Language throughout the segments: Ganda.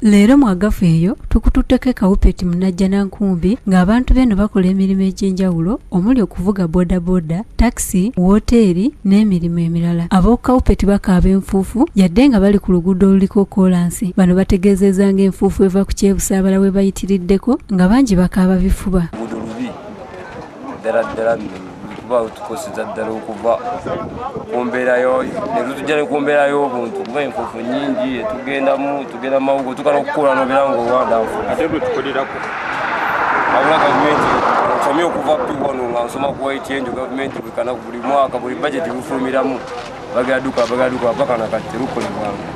Leero mu Agafa eyo tukututteko Kawupeti munajja na nkumbi ng'abantu beno bakola emirimu egy'enjawulo omuli okuvuga bodaboda, taxi, woteeri n'emirimu emirala. Ab'oku Kawupeti bakaaba enfuufu yadde nga bali ku luguudo oluliko koolansi. Bano bategeezezza ng'enfuufu eva ku Kyebusaabala we bayitiriddeko nga bangi bakaaba bifuba. Kuba tukozesa ddala okuva ku mbeera yo ne tujja ku mbeera y'obuntu kuba enfuufu nnyingi tugenda mawugo tukala okukola n'obeera ng'owandafu ate bwe tukolerako wabula gavumenti nsomye okuva piwano nga nsoma ku ATN gavumenti buli mwaka buli bajeti bifulumiramu bagaduka paka nakati terukolebwanga.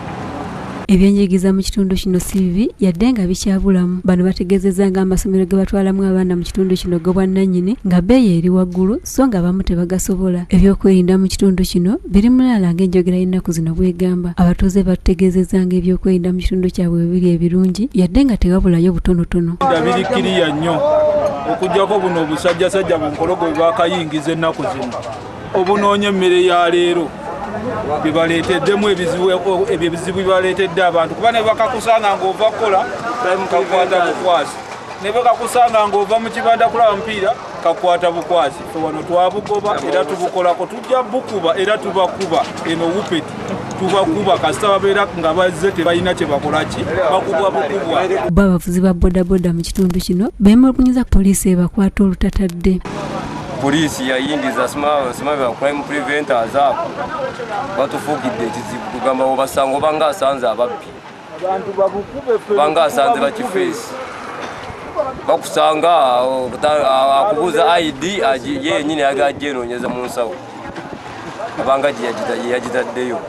Ebyenjigiriza mu kitundu kino si bibi yadde nga bikyabulamu. Bano bategeezezza nga amasomero ge batwalamu abaana mu kitundu kino g'obwannannyini nga bbeeyi eri waggulu so nga abamu tebagasobola. Ebyokwerinda mu kitundu kino biri mulala ng'enjogera y'ennaku zino bw'egamba. Abatuuze bategeezezza nga ebyokwerinda mu kitundu kyabwe biri ebirungi yadde nga tewabulayo butonotono. Birikiriya nnyo okuggyako buno obusajjasajja bunkologo bwe baakayingiza ennaku zino obunoonya emmere ya leero bibaleeteddemu ebizibu bibaleetedde abantu kuba ne bakakusanga ng'ova kukola kakwata bukwasi ne bakakusanga ng'ova mu kibanda kulaba mupiira kakwata bukwasi. Fe wano twabugoba era tubukolako tujja bukuba era tubakuba eno Wupeti tubakuba kasita babeera nga bazze tebalina kye bakolaki bakubwa bukubwa. Abavuzi ba bodaboda mu kitundu kino beemulugunyiza poliisi ebakwata olutatadde. Poliisi yayingiza sima crime preventers apo batufugidde ekizibu kugamba obasanga obanga asanze ababbi obanga asanze bakifeesi bakusanga akubuuza ID yenyini yagajja enoonyeza mu nsawo abanga gye yagitaddeyo.